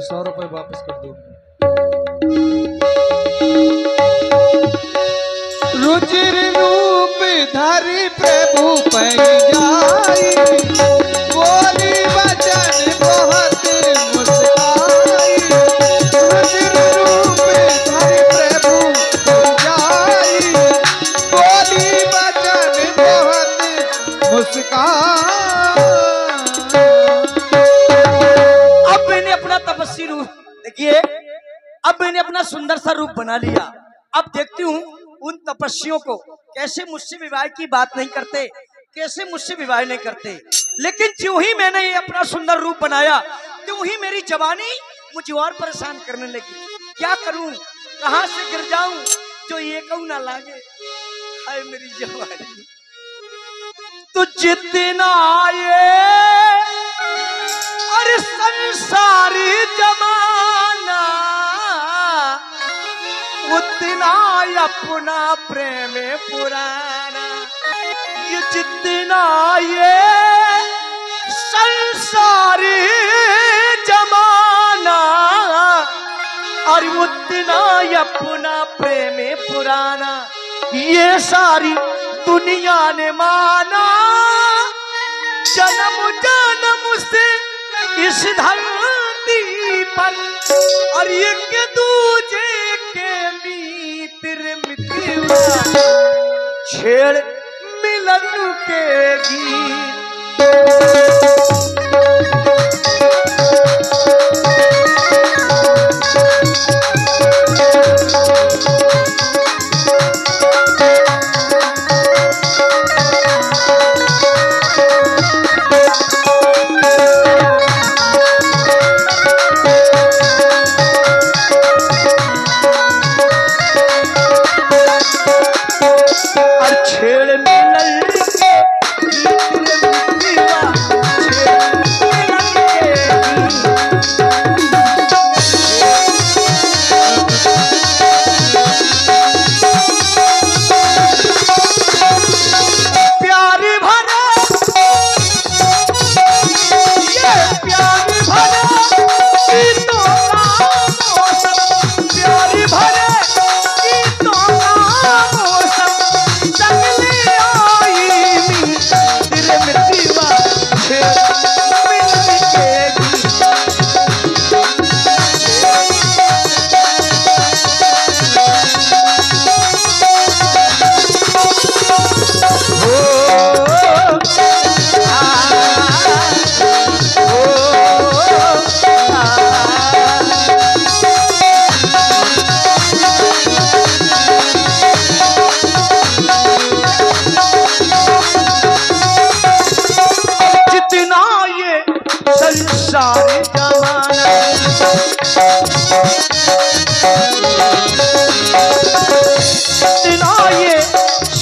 100 रुपए वापस कर दो। रुचिर रूप धरि प्रभु पै जाई, बोली वचन बहुत मुस्काई। रुचिर रूप धरि प्रभु पै जाई, बोली वचन बहुत मुस्काई। अब मैंने अपना तपस्वी रूप देखिए, अब मैंने अपना सुंदर सा रूप बना लिया। अब देखती हूँ उन तपस्वियों को कैसे मुझसे विवाह की बात नहीं करते, कैसे मुझसे विवाह नहीं करते। लेकिन ज्यों ही मैंने ये अपना सुंदर रूप बनाया, त्यों ही मेरी जवानी मुझे और परेशान करने लगी। क्या करूं, कहां से गिर जाऊं जो ये कहूं ना लागे। हाय मेरी जवानी, तो जितना ये और संसारी जमाना, उतना अपना प्रेम पुराना। ये जितना ये संसारी जमाना, और उतना अपना प्रेम पुराना। ये सारी दुनिया ने माना, जन्म जन्म से इस धरती पर, और एक दूजे के मित्र मित्रवा छेड़ मिलन के गीत।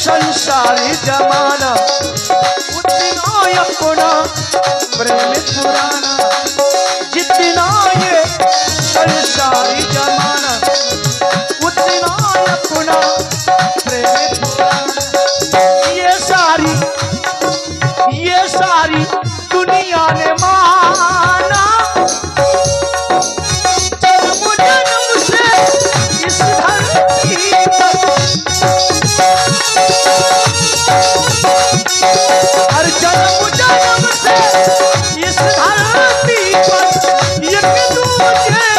संसारी जमाना, उतना अपना प्रेम पुराना। जितना ये संसारी जमाना, उतना अपना प्रेम पुराना। ये सारी दुनिया ने माना, जन्म जन्म से इस धरती पर, हर जन्म जन्म से इस धरती पर एक दूजे के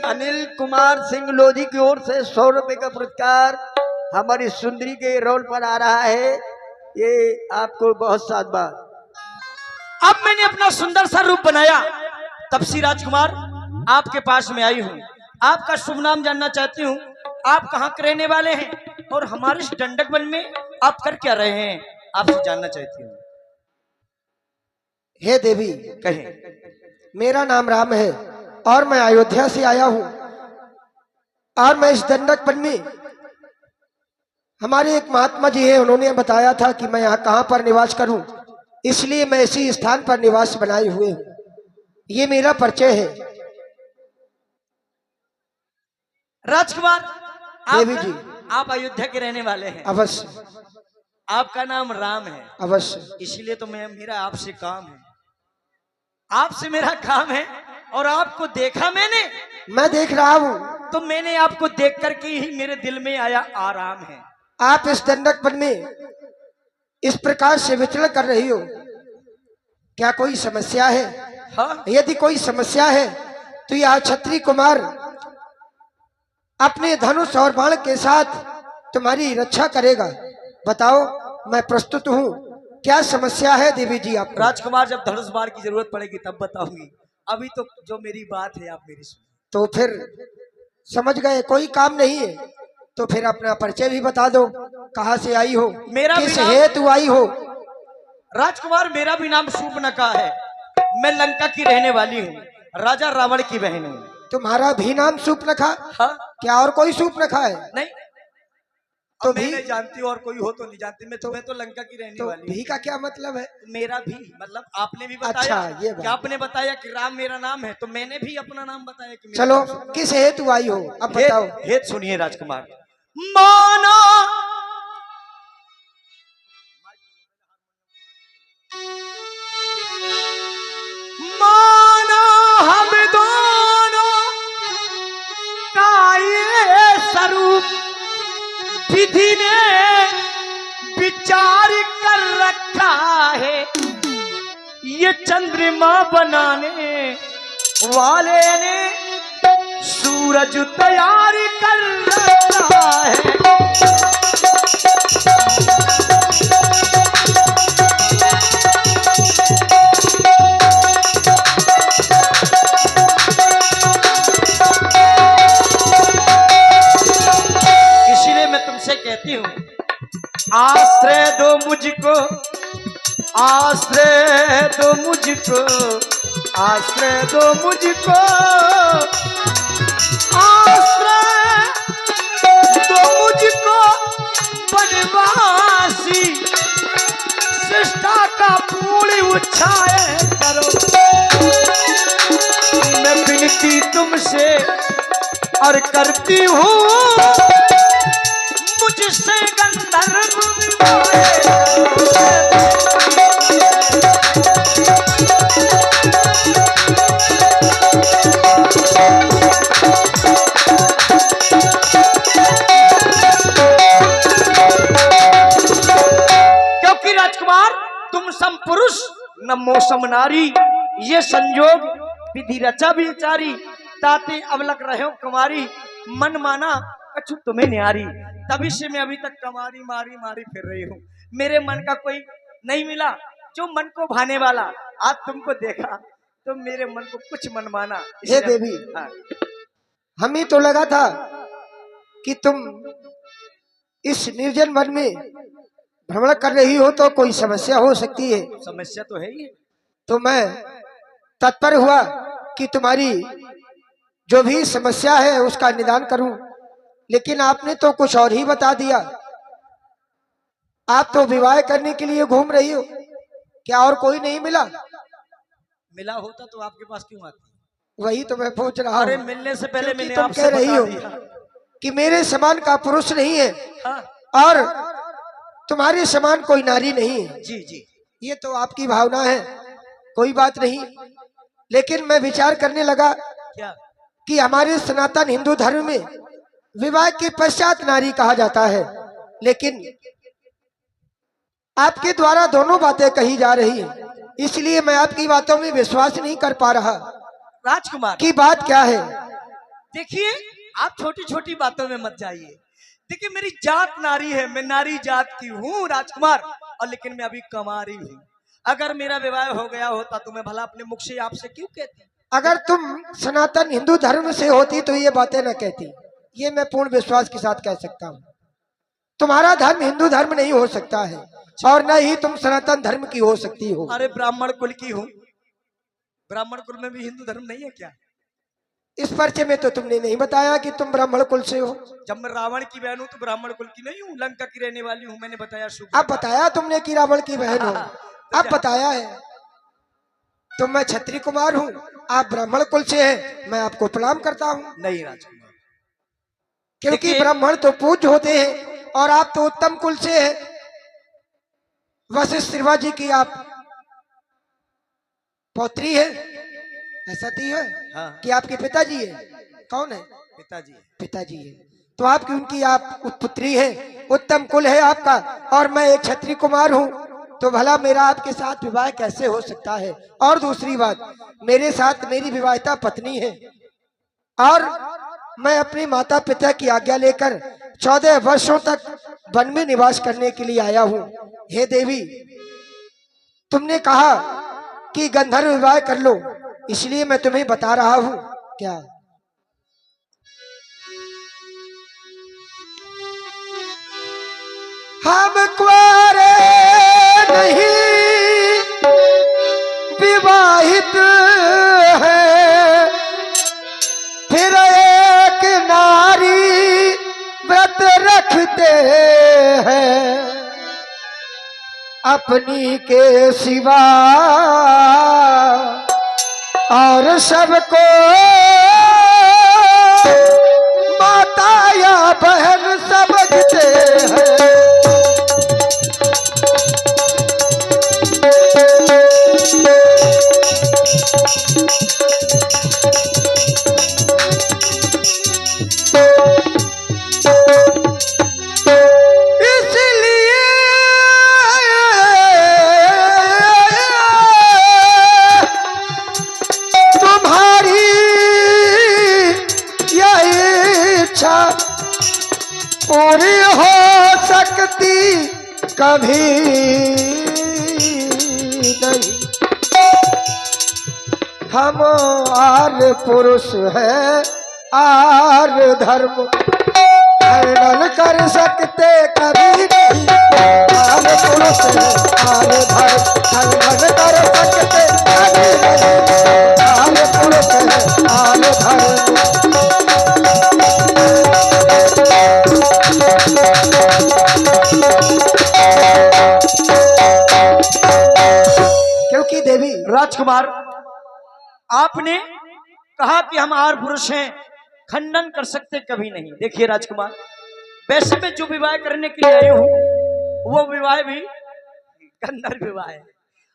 अनिल कुमार सिंह लोधी की ओर से 100 रुपए का पुरस्कार हमारी सुंदरी के रोल पर आ रहा है। ये आपको बहुत साधुवाद। अब मैंने अपना सुंदर सा रूप बनाया, तपसी राजकुमार आपके पास में आई हूँ। आपका शुभ नाम जानना चाहती हूँ। आप कहाँ के रहने वाले हैं? और हमारे इस दंडक वन में आप कर क्या रहे हैं, आपसे जानना चाहती हूँ। हे देवी, कहें। मेरा नाम राम है और मैं अयोध्या से आया हूँ। और मैं इस दंडक वन में, हमारे एक महात्मा जी है, उन्होंने बताया था कि मैं यहाँ कहाँ पर निवास करूँ, इसलिए मैं इसी स्थान पर निवास बनाए हुए हूँ। ये मेरा परिचय है। राजकुमार देवी जी, आप अयोध्या के रहने वाले हैं। अवश्य आपका नाम राम है, अवश्य। इसीलिए तो मेरा आपसे काम है, आपसे मेरा काम है। और आपको देखा मैंने, मैं देख रहा हूँ। तो मैंने आपको देख करके ही मेरे दिल में आया आराम है। आप इस दंडक वन में इस प्रकार से विचरण कर रही हो, क्या कोई समस्या है? हाँ? यदि कोई समस्या है तो यह क्षत्रिय कुमार अपने धनुष और बाण के साथ तुम्हारी रक्षा करेगा। बताओ, मैं प्रस्तुत हूँ। क्या समस्या है देवी जी आप? राजकुमार, जब धनुष बाण की जरूरत पड़ेगी तब बताऊंगी, अभी तो जो मेरी बात है आप मेरी सुनो। तो फिर समझ गए, कोई काम नहीं है तो फिर अपना परिचय भी बता दो। कहाँ से आई हो, मेरा किस भी नाम- हेतु आई हो? राजकुमार, मेरा भी नाम शूर्पणखा है, मैं लंका की रहने वाली हूँ, राजा रावण की बहन हूँ। तुम्हारा भी नाम शूर्पणखा? हाँ? क्या और कोई शूर्पणखा है? नहीं, तो तो मैं भी- नहीं जानती और कोई हो तो नहीं जानती, मैं तो लंका की रहने तो वाली भी हूँ। का क्या मतलब है? मेरा भी मतलब आपने भी बताया। अच्छा, ये बात। कि आपने बताया कि राम मेरा नाम है, तो मैंने भी अपना नाम बताया कि मेरा चलो, नाम शूर्पणखा। किस हेतु आई हो अब बताओ। हेत सुनिए राजकुमार। माना माना हम दोनों का ये स्वरूप विधि ने विचार कर रखा है, ये चंद्रमा बनाने वाले ने सूरज तैयार कर रखा है। इसीलिए मैं तुमसे कहती हूँ, आश्रय दो मुझको, आश्रय दो मुझको, आश्रय दो मुझको, आश्रय दो मुझको बनवासी, सृष्टा का पूर्ण उछाए करो। मैं विनती तुमसे और करती हूँ, मुझसे गंधर्व विवाह क्योंकि राजकुमार, तुम सम पुरुष न मौसम नारी, ये संयोग विधि रचा विचारी, ताते अवलक रहे कुमारी, मन माना कछु तुम्हें न्यारी। तभी से मैं अभी तक कमारी मारी मारी फिर रही हूँ, मेरे मन का कोई नहीं मिला जो मन को भाने वाला। आज तुमको देखा तो मेरे मन को कुछ मन माना। हे देवी, हाँ। हमें तो लगा था कि तुम इस निर्जन वन में भ्रमण कर रही हो तो कोई समस्या हो सकती है। समस्या तो है ही है। तो मैं तत्पर हुआ कि तुम्हारी जो भी समस्या है उसका निदान करूं, लेकिन आपने तो कुछ और ही बता दिया। आप तो विवाह करने के लिए घूम रही हो, क्या और कोई नहीं मिला? मिला होता तो आपके पास क्यों आती? वही तो मैं पूछ रहा अरे हूँ। मिलने से पहले क्योंकि मैंने तुम आपसे कह रही बता हो दिया। कि मेरे समान का पुरुष नहीं है हाँ। और तुम्हारे समान कोई नारी नहीं है। जी जी। ये तो आपकी भावना है, कोई बात नहीं। लेकिन मैं विचार करने लगा क्या? कि हमारे सनातन हिंदू धर्म में विवाह के पश्चात नारी कहा जाता है, लेकिन आपके द्वारा दोनों बातें कही जा रही हैं, इसलिए मैं आपकी बातों में विश्वास नहीं कर पा रहा राजकुमार, कि बात क्या है। देखिए, आप छोटी छोटी बातों में मत जाइए। देखिए, मेरी जात नारी है, मैं नारी जात की हूँ राजकुमार, और लेकिन मैं अभी कमारी हूँ। अगर मेरा विवाह हो गया होता तो मैं भला अपने मुख से आपसे क्यों कहती? अगर तुम सनातन हिंदू धर्म से होती तो ये बातें न कहती, ये मैं पूर्ण विश्वास के साथ कह सकता हूँ। तुम्हारा धर्म हिंदू धर्म नहीं हो सकता है और न ही तुम सनातन धर्म की हो सकती हो। अरे ब्राह्मण कुल की हूँ, ब्राह्मण कुल में भी हिंदू धर्म नहीं है क्या? इस पर्चे में तो तुमने नहीं बताया कि तुम ब्राह्मण कुल से हो। जब मैं रावण की बहन हूँ तो ब्राह्मण कुल की नहीं हूँ, लंका की रहने वाली हूँ। मैंने बताया अब बताया तुमने कि रावण की बहन हो, अब बताया है। तो मैं क्षत्रिय कुमार हूँ, आप ब्राह्मण कुल से हैं, मैं आपको प्रणाम करता हूँ। नहीं राजकुमार, क्योंकि ब्राह्मण तो पूज्य होते हैं और आप तो उत्तम कुल से हैं। वशिष्ठ शिवाजी की आप पौत्री है, ऐसा तो है हाँ। कि आपके पिताजी है। कौन है? पिताजी। पिताजी है तो आपकी उनकी आप पुत्री है, उत्तम कुल है आपका, और मैं एक क्षत्रिय कुमार हूँ, तो भला मेरा आपके साथ विवाह कैसे हो सकता है? और दूसरी बात, मेरे साथ मेरी विवाहिता पत्नी है और मैं अपने माता पिता की आज्ञा लेकर 14 वर्षों तक वन में निवास करने के लिए आया हूँ। हे देवी, तुमने कहा कि गंधर्व विवाह कर लो, इसलिए मैं तुम्हें बता रहा हूँ। क्या? हम कुंवारे नहीं विवाहित है, फिर एक नारी व्रत रखते हैं, अपनी के सिवा और सबको माता या बहन समझते हैं। पूरी हो सकती कभी नहीं, हम आर्य पुरुष है, आर्य धर्म खंडन कर सकते कभी नहीं। आर्य पुरुष है, आर्य धर्म खंडन कर सकते कभी नहीं। आर्य पुरुष है, आर्य धर्म। क्योंकि देवी राजकुमार, आपने कहा कि हम आर पुरुष हैं, खंडन कर सकते कभी नहीं। देखिए राजकुमार, वैसे में जो विवाह करने के लिए आए हूँ वो विवाह भी गंधर्व विवाह है,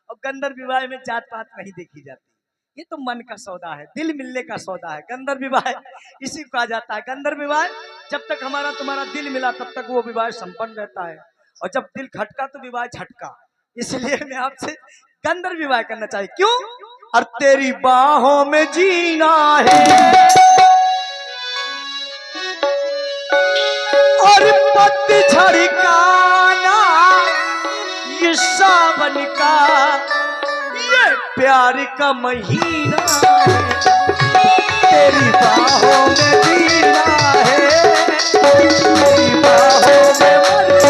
और गंधर्व विवाह में जात पात नहीं देखी जाती। ये तो मन का सौदा है, दिल मिलने का सौदा है। गंधर्व विवाह इसी को कहा जाता है। गंधर्व विवाह जब तक हमारा तुम्हारा दिल मिला तब तक वो विवाह संपन्न रहता है, और जब दिल खटका तो विवाह झटका। इसलिए मैं आपसे गंधर्व विवाह करना चाहिए। क्यों? और तेरी बाहों में जीना है, और पतझड़ का ना ये सावन का ये प्यार का महीना है, तेरी बाहों में जीना है, तेरी बाहों में मरना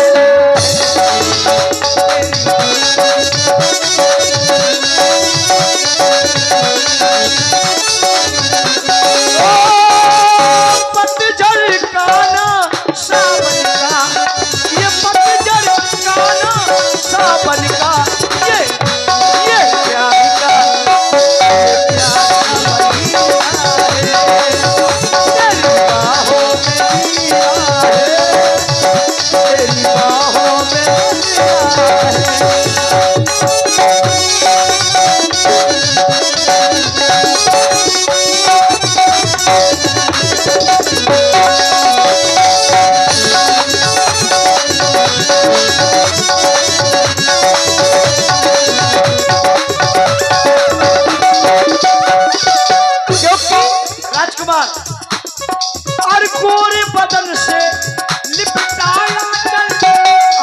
पतझड़ का ना सावन का, ये पतझड़ का ना सावन का, ये प्यार का महीना है, तेरी बाहों में जीना है, तेरी बाहों में जीना है। राजकुमार, और गोरे बदन से लिपटाया चल,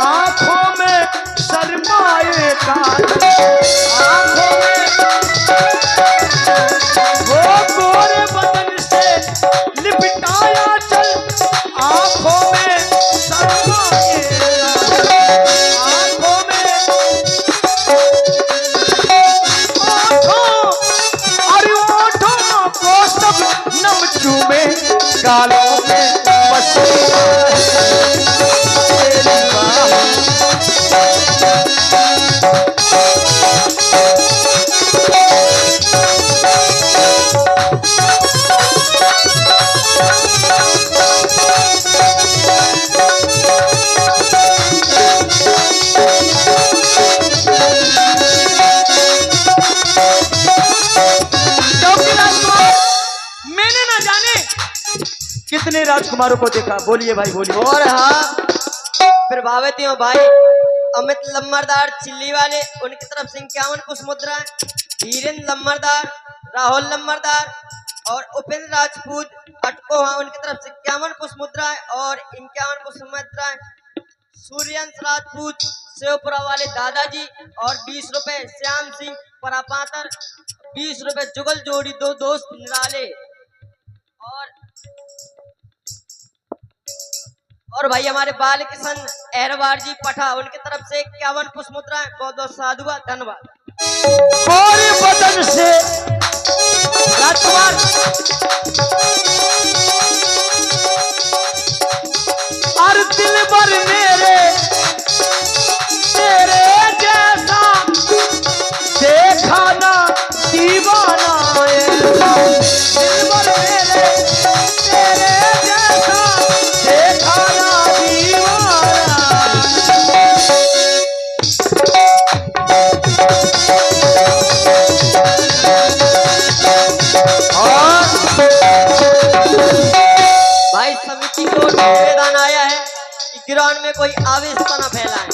आंखों में शर्माए काल, आंखों में वो गोरे बदन से लिपटाया चल, आंखों में शर्माए में बसिया है तेरी बाहों मैंने ना जाने कितने राजकुमारों को देखा। बोलिए भाई बोलिए। और हाँ, प्रभावित हूँ भाई। अमित लम्बरदार चिल्ली वाले, उनकी तरफ से 51 पुष्प मुद्राएं, वीरेंद्र लम्बरदार, राहुल लम्बरदार और उपेंद्र राजपूत अटको हाँ, उनकी तरफ से 51 पुष्प मुद्राएं और 51 पुष्प मुद्राएं, सूर्यंश राजपूत शिवपुरा वाले दादाजी और 20 रुपए श्याम सिंह परापातर, 20 रुपए जुगल जोड़ी दो दोस्त निराले और भाई हमारे बाल किशन एरवार जी पठा, उनकी तरफ से 51 पुष्प मुद्राएं। बहुत बहुत साधुवाद, धन्यवाद। गोरे बदन से राजकुमार और दिल भर मेरे तेरे जैसा देखा ना दीवाना ऐसा। दिल भर मेरे तेरे जैसा देखा ना दीवाना। भाई समिति को निवेदन आया है कि ग्राउंड में कोई आवेशता न फैलाए।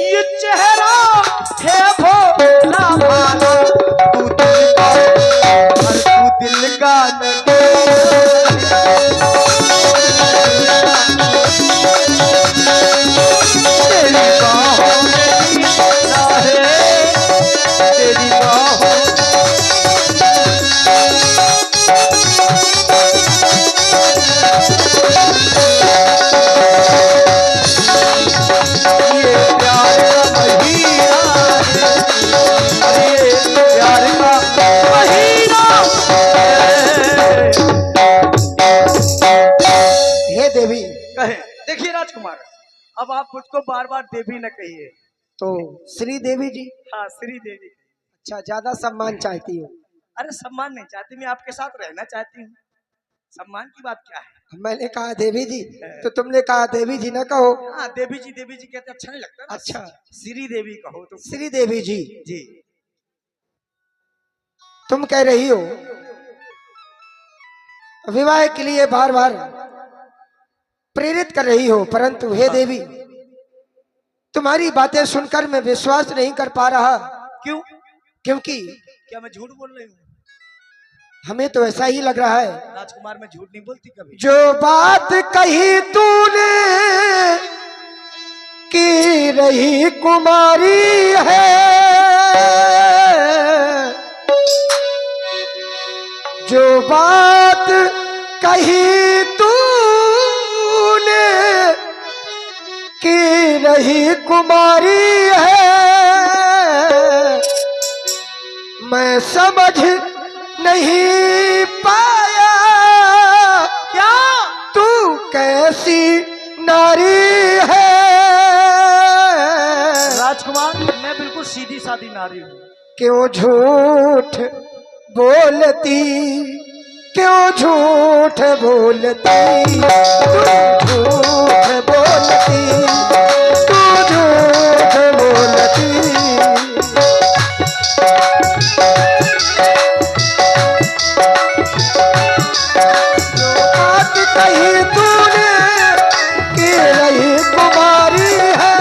ये चेहरा है भोला भाला, तू दिल का तेरी बाहों में है, तेरी बाहों देखिए राजकुमार, अब आप मुझको बार बार देवी न कहिए। तो श्री देवी जी। हाँ श्री देवी। अच्छा, ज्यादा सम्मान चाहती हूँ? अरे सम्मान नहीं चाहती, मैं आपके साथ रहना चाहती हूँ। सम्मान की बात क्या है? मैंने कहा देवी जी, तो तुमने कहा देवी जी ना कहो। हाँ देवी जी कहते अच्छा नहीं लगता ना? अच्छा, श्री देवी कहो तो। श्री देवी जी जी। तुम कह रही हो विवाह के लिए बार बार प्रेरित कर रही हो, परंतु हे देवी, तुम्हारी बातें सुनकर मैं विश्वास नहीं कर पा रहा। क्यों? क्योंकि क्या मैं झूठ बोल रही हूँ? हमें तो ऐसा ही लग रहा है। राजकुमार मैं झूठ नहीं बोलती कभी। जो बात कही तूने की रही कुमारी है, जो बात कही तूने की रही कुमारी है, मैं समझ नहीं पाया क्या तू कैसी नारी है। राजकुमार मैं बिल्कुल सीधी सादी नारी हूँ। क्यों झूठ बोलती, क्यों झूठ बोलती, तू झूठ बोलती, तू झूठ बोलती। बात कही तूने कि रही कुमारी है,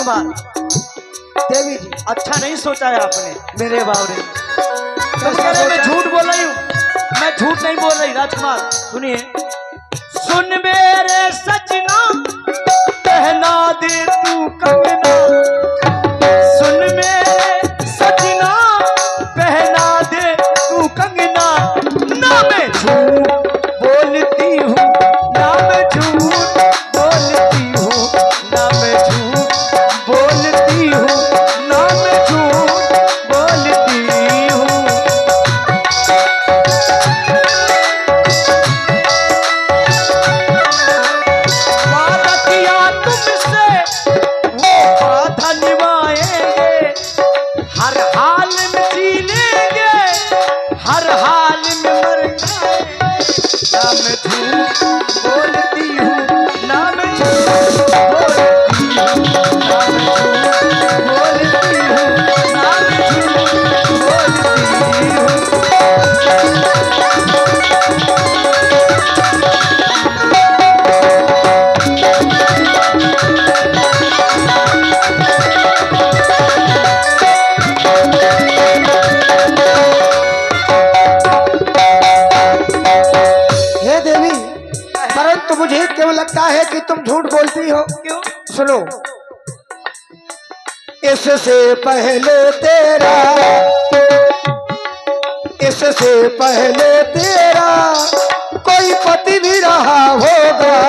राजकुमार, देवी जी अच्छा नहीं सोचा है आपने मेरे बावरे में। तुम कह रहे मैं झूठ बोल रही हूँ, मैं झूठ नहीं बोल रही। राजकुमार सुनिए, सुन मेरे सजना पहना दे तू कंगना, सुन मेरे सजना पहना दे तू कंगना, ना मैं झूठ बोलती हूँ, ना मैं झूठ बोलती हूँ, ना मैं झूठ बोलती हूँ, ना मैं झूठ बोलती हूँ। वादा किया तुमसे वो वादा निभाएंगे, हर हाल में जी लेंगे, हर हाल में मर जाएंगे, ना मैं झूठ बोलती हूँ, ना मैं झूठ बोलती हूँ, ना मैं झूठ बोलती हूँ, ना मैं झूठ बोलती हूँ। हे देवी, परंतु मुझे क्यों लगता है कि तुम झूठ बोलती हो। क्यों? सुनो, इससे पहले तेरा, इससे पहले तेरा कोई पति भी रहा होगा।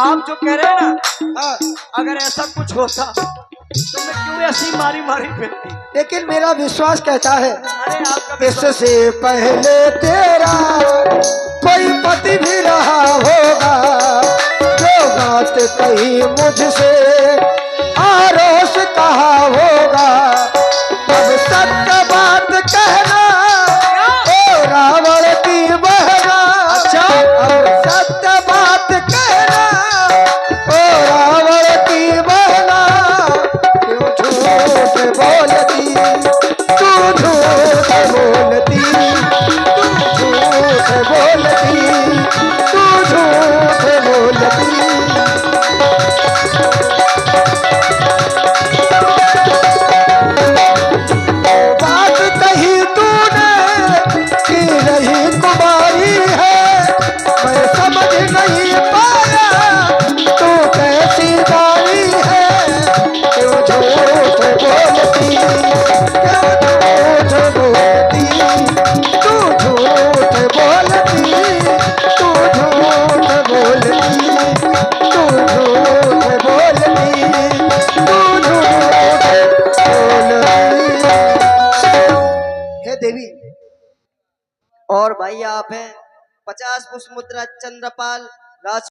आप जो कह रहे हैं ना, अगर ऐसा कुछ होता तो मैं क्यों ऐसी मारी मारी फिरती। लेकिन मेरा विश्वास कहता है अरे आपका विश्वास- इससे पहले तेरा कोई पति भी रहा होगा, जो बात कही मुझसे आरोस कहा होगा। अब सत्य बात कहना ओ रावण की बहना, अच्छा। अब सत्य बात कहना ओ रावण की बहना, क्यों झूठ बोलती तू, झूठ बोलती तू, झूठ बोलती तू, झूठ बोलती। बात कही तूने कि रही कुमारी है, मैं समझ नहीं पाया तू कैसी नारी है। क्यों झूठ बोलती, क्यों झूठ बोलती तू, झूठ बोलती तू, झूठ बोलती तू, झूठ बोलती तू, झूठ बोलती। हे देवी, और भाई आप हैं 50 पुष्प मुद्रा चंद्रपाल राज